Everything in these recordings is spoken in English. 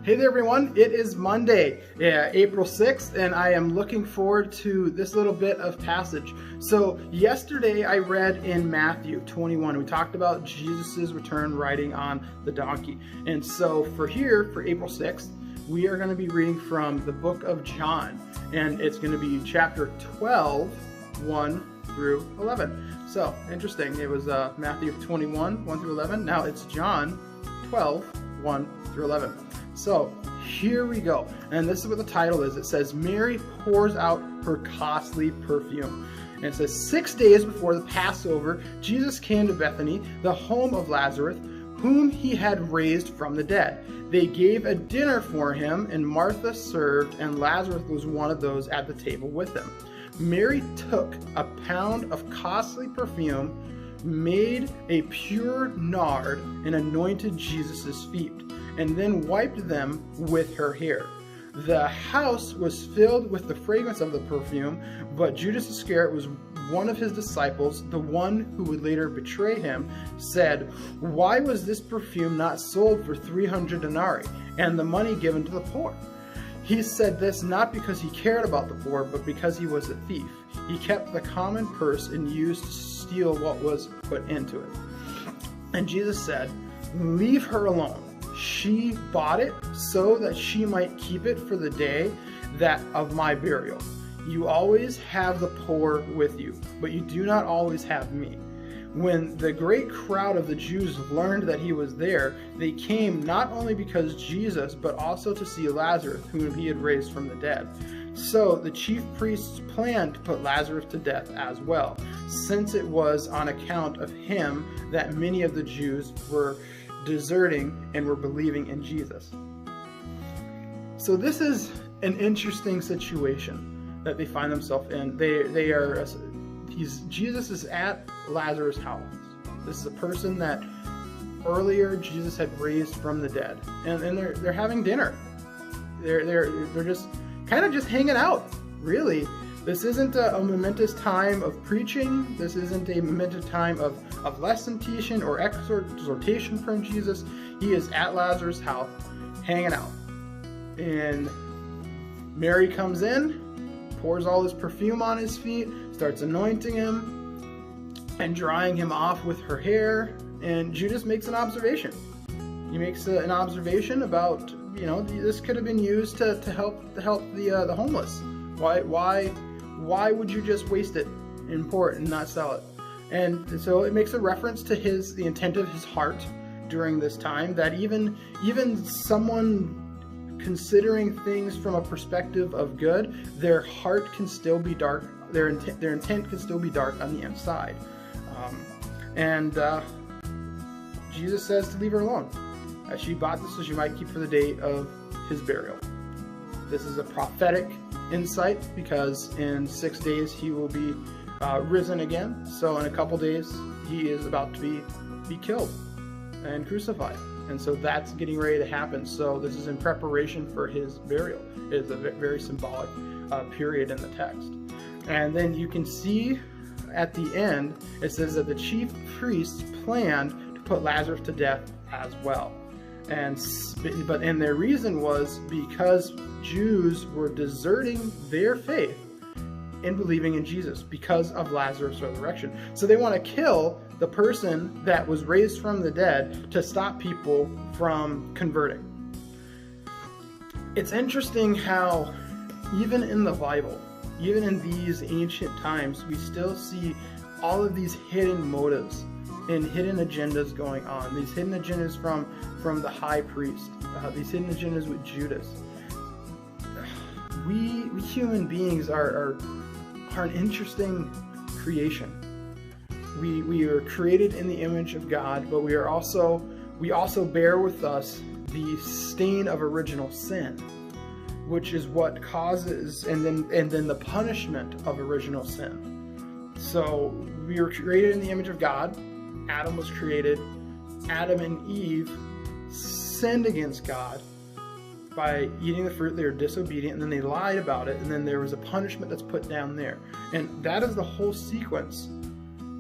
Hey there everyone, it is Monday, April 6th, and I am looking forward to this little bit of passage. So yesterday I read in Matthew 21, we talked about Jesus' return riding on the donkey. And so for April 6th, we are going to be reading from the book of John, and it's going to be chapter 12, 1 through 11. So interesting, it was Matthew 21, 1 through 11, now it's John 12, 1 through 11. So here we go, and this is what the title is. It says, Mary pours out her costly perfume. And it says, 6 days before the Passover, Jesus came to Bethany, the home of Lazarus, whom he had raised from the dead. They gave a dinner for him, and Martha served, and Lazarus was one of those at the table with him. Mary took a pound of costly perfume, made a pure nard, and anointed Jesus' feet, and then wiped them with her hair. The house was filled with the fragrance of the perfume, but Judas Iscariot was one of his disciples, the one who would later betray him, said, "Why was this perfume not sold for 300 denarii, and the money given to the poor?" He said this not because he cared about the poor, but because he was a thief. He kept the common purse and used to steal what was put into it. And Jesus said, "Leave her alone. She bought it so that she might keep it for the day that of my burial. You always have the poor with you, but you do not always have me." When the great crowd of the Jews learned that he was there, they came not only because Jesus, but also to see Lazarus, whom he had raised from the dead. So the chief priests planned to put Lazarus to death as well, since it was on account of him that many of the Jews were deserting and were believing in Jesus. So this is an interesting situation that they find themselves in. Jesus is at Lazarus' house. This is a person that earlier Jesus had raised from the dead, and they're having dinner. They're just kind of just hanging out, really. This isn't a momentous time of preaching. This isn't a momentous time of lesson teaching or exhortation from Jesus. He is at Lazarus' house, hanging out. And Mary comes in, pours all his perfume on his feet, starts anointing him and drying him off with her hair. And Judas makes an observation. He makes an observation about, this could have been used to help the homeless. Why would you just waste it and pour it and not sell it? And so it makes a reference to the intent of his heart during this time, that even someone considering things from a perspective of good, their heart can still be dark. Their intent can still be dark on the inside. Jesus says to leave her alone. She bought this so she might keep for the day of his burial. This is a prophetic insight, because in 6 days he will be risen again. So in a couple days he is about to be killed and crucified, and so that's getting ready to happen. So this is in preparation for his burial. It is a very symbolic period in the text. And then you can see at the end it says that the chief priests planned to put Lazarus to death as well. And their reason was because Jews were deserting their faith in believing in Jesus because of Lazarus' resurrection. So they want to kill the person that was raised from the dead to stop people from converting. It's interesting how even in the Bible, even in these ancient times, we still see all of these hidden motives and hidden agendas going on. These hidden agendas from the high priest, these hidden agendas with Judas. We human beings are an interesting creation. We are created in the image of God, but we also bear with us the stain of original sin, which is what causes and then the punishment of original sin. So we were created in the image of God. Adam was created. Adam and Eve sinned against God by eating the fruit. They were disobedient, and then they lied about it, and then there was a punishment that's put down there. And that is the whole sequence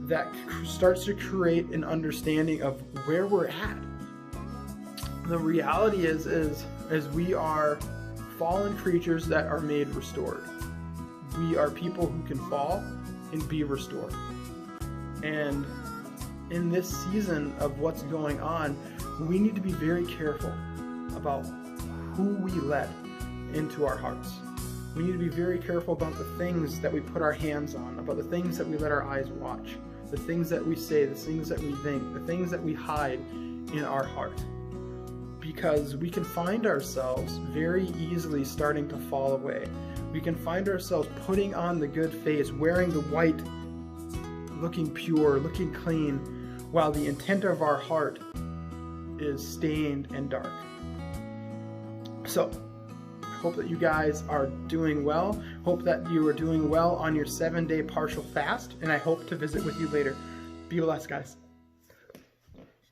that starts to create an understanding of where we're at. the reality is we are fallen creatures that are made restored. We are people who can fall and be restored. And in this season of what's going on, we need to be very careful about who we let into our hearts. We need to be very careful about the things that we put our hands on, about the things that we let our eyes watch, the things that we say, the things that we think, the things that we hide in our heart. Because we can find ourselves very easily starting to fall away. We can find ourselves putting on the good face, wearing the white, looking pure, looking clean, while the intent of our heart is stained and dark. So, I hope that you guys are doing well. Hope that you are doing well on your 7-day partial fast, and I hope to visit with you later. Be blessed, guys.